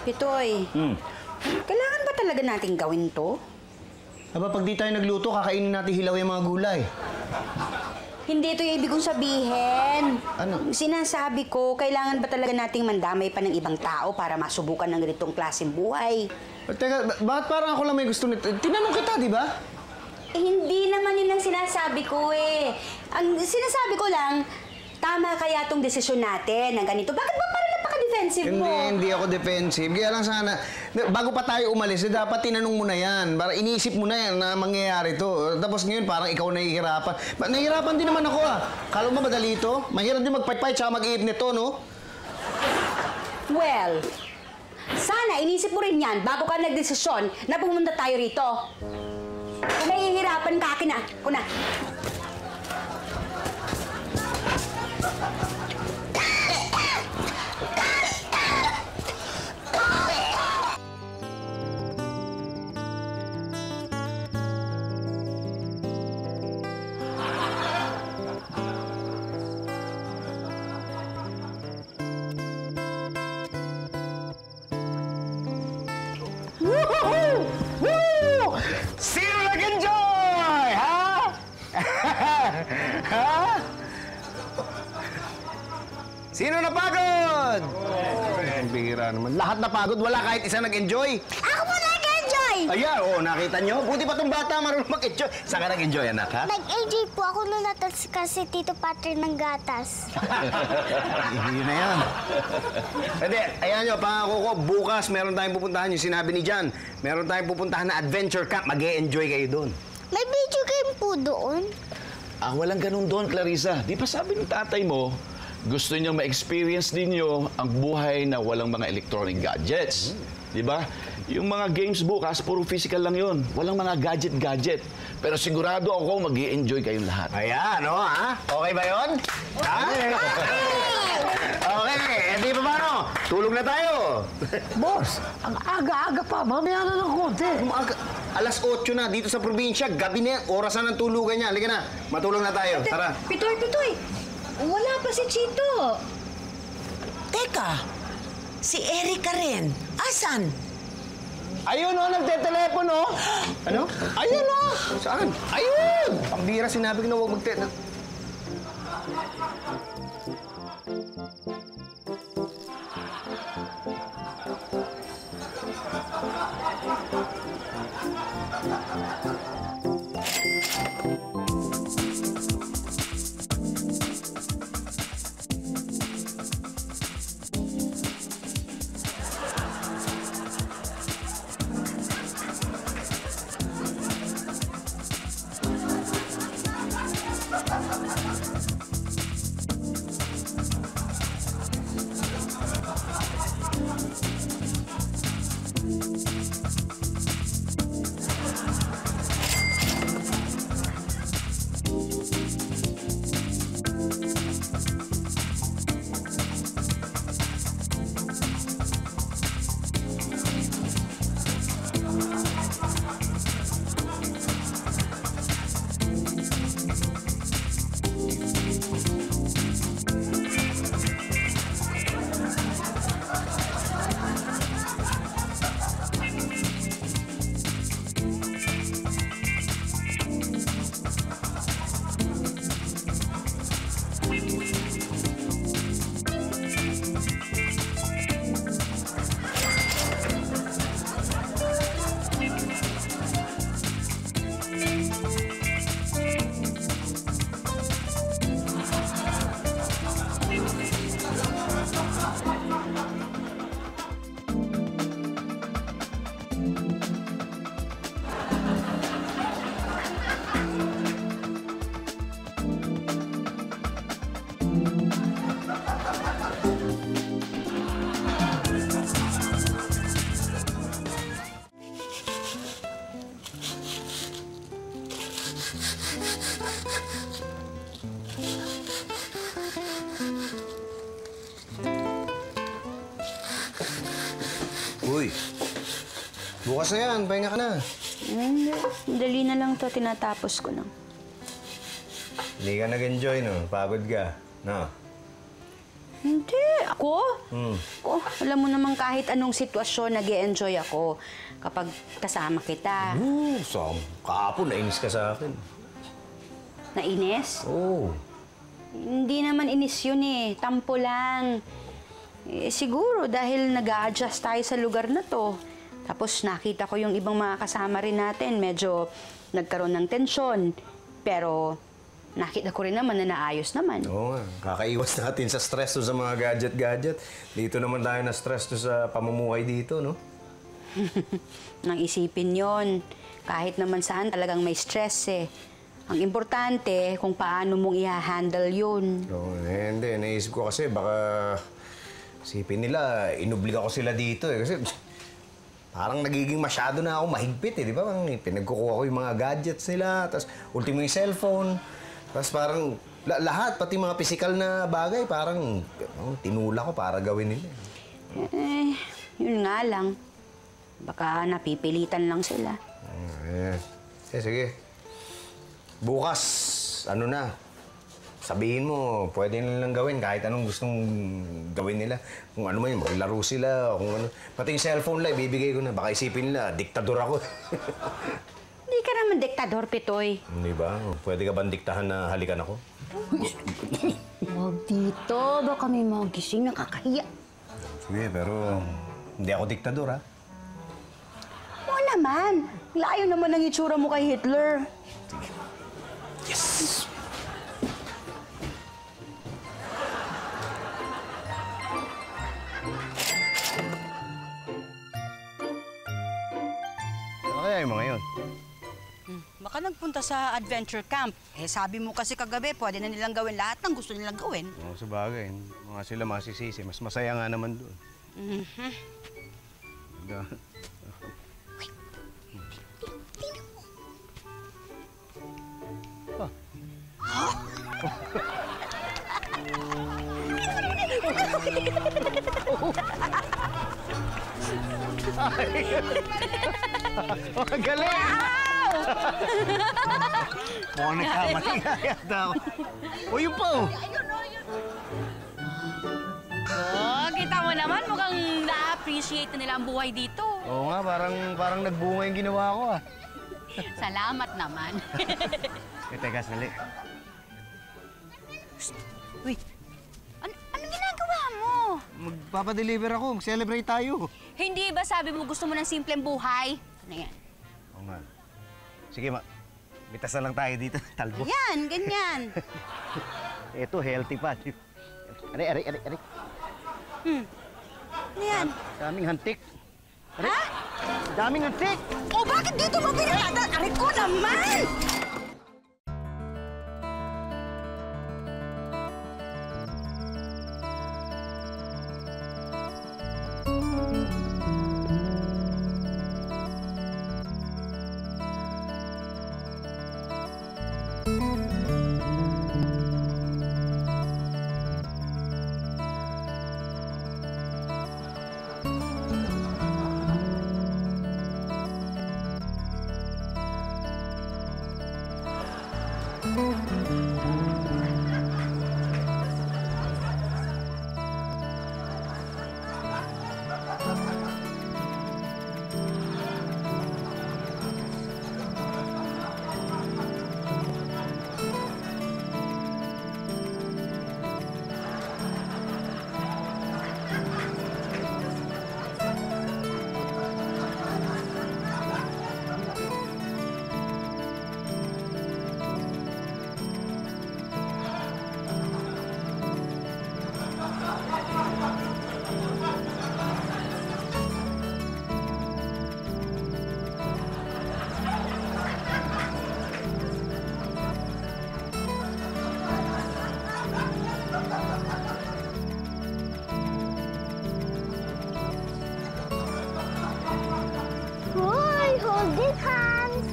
Pitoy, kailangan ba talaga natin gawin to? Aba, pag di tayo nagluto, kakainin natin hilaw yung mga gulay. Hindi ito yung ibig kong sabihin. Ano? Sinasabi ko, kailangan ba talaga nating mandamay pa ng ibang tao para masubukan ng ganitong klaseng buhay? Teka, bakit parang ako lang may gusto nito? Tinanong kita, di ba? Eh, hindi naman yun ang sinasabi ko eh. Ang sinasabi ko lang, tama kaya tong desisyon natin ng ganito. Bakit ba parang napaka-defensive mo? Hindi ako defensive. Kaya lang sana, bago pa tayo umalis, dapat tinanong mo na yan. Para iniisip mo na yan na mangyayari to. Tapos ngayon, parang ikaw nahihirapan. Nahihirapan din naman ako ah. Kala mo madali ito? Mahirap din mag-fight-fight tsaka mag-iip nito, no? Well, sana inisip mo rin yan bago ka nagdesisyon na pumunta tayo rito. Kung nahihirapan ka, akin na. Kuna. Sino nag-enjoy? Ha? Ha? Sino napagod? Ang bihira naman. Lahat napagod, wala kahit isa nag-enjoy. Ako po nag-enjoy! Ayan, nakita nyo? Buti pa tong bata marunong mag-enjoy. Saan ka nag-enjoy, anak, ha? Nag-enjoy po ako nung natas kasi Tito Patrick ng gatas. Yun na yan. Hindi, ayan nyo, pangako ko, bukas meron tayong pupuntahan yung sinabi ni Jan. Meron tayong pupuntahan na adventure camp. Mag-e-enjoy kayo doon. May video game po doon. Walang ganun doon, Clarissa. Di ba sabi ng tatay mo, gusto niya ma-experience ninyo ang buhay na walang mga electronic gadgets. Di ba? Yung mga games bukas, puro physical lang yon. Walang mga gadget-gadget. Pero sigurado ako mag-i-enjoy kayong lahat. Ayan, ha? Okay ba yun? Ha? Okay, di ba paano? Tulog na tayo. Boss, ang aga-aga pa. Mamaya na ng konti. Alas 8 na, dito sa probinsya. Gabi na yan, orasan ng tulugan niya. Halika na, matulog na tayo. Tara. Pitoy, Pitoy! Wala pa si Chito. Teka, si Erika rin. Asan? Ayun, nagte-telepono. Ano? Ayun, Saan? Ayun! Pambira, sinabi ko na huwag Uy, bukas na yan. Pahinga ka na. Dali na lang to, tinatapos ko lang. Hindi ka nag-enjoy, no? Pagod ka, no? Hindi. Ako? Ako, alam mo naman kahit anong sitwasyon, nag-e-enjoy ako kapag kasama kita. Kahapon, nainis ka sa akin. Nainis? Oo. Hindi naman inis yun eh. Tampo lang. Siguro dahil nag-a-adjust tayo sa lugar na to. Tapos nakita ko yung ibang mga kasama rin natin. Medyo nagkaroon ng tensyon. Pero nakita ko rin naman na naayos naman. Oo nga. Kakaiwas natin sa stress to sa mga gadget-gadget. Dito naman tayo na stress to sa pamumuhay dito, no? Nang isipin yon, kahit naman saan talagang may stress eh. Ang importante kung paano mong i-handle yun. Oo, hindi. Naisip ko kasi baka isipin nila, inubliga ko sila dito eh. Kasi parang nagiging masyado na ako mahigpit eh, di ba? Pinagkukuha ko yung mga gadgets nila, tapos ultimo yung cellphone. Tapos parang lahat, pati mga physical na bagay, parang tinula ko para gawin nila. Yun nga lang. Baka napipilitan lang sila. Sige. Bukas, sabihin mo, pwede nilang gawin kahit anong gustong gawin nila. Kung ano man yun, maglaro sila, kung ano. Pati yung cellphone lang, ibibigay ko na. Baka isipin nila, diktador ako. Hindi ka naman diktador, Pitoy. Hindi ba? Pwede ka bang diktahan na halikan ako? Huwag dito. Baka may mga gising nakakahiya. Sige, pero hindi ako diktador, ha? Oo naman. Layo naman ang itsura mo kay Hitler. Yes! Ano kaya yung mga yun? Baka nagpunta sa adventure camp. Sabi mo kasi kagabi, pwede na nilang gawin lahat ng gusto nilang gawin. Oo, sabagay. Mga sila masisisi. Mas masaya nga naman doon. Oh, galing! Mukhang nagkamali nga yata ako. O, yun pa, oh! Oh, kita mo naman, mukhang na-appreciate na nila ang buhay dito. Oo nga, parang nagbunga yung ginawa ko, ah. Salamat naman. Teka, sali. Uy, Anong ginagawa mo? Magpapadeliver ako. Mag-celebrate tayo. Hindi ba sabi mo gusto mo ng simpleng buhay? Ano yan? Oo nga. Sige, mitas na lang tayo dito. Talbo. yan, ganyan. Ito, healthy pa. Aray. Ano yan? Daming hantik. Ha? Daming hantik! O bakit dito mo pinalatan? Aray ko naman! Hoy, holding hands!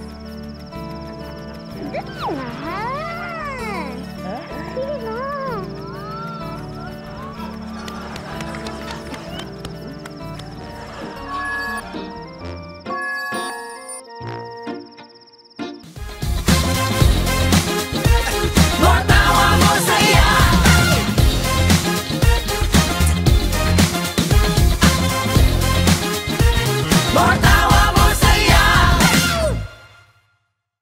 Dali naman! Sige na! Short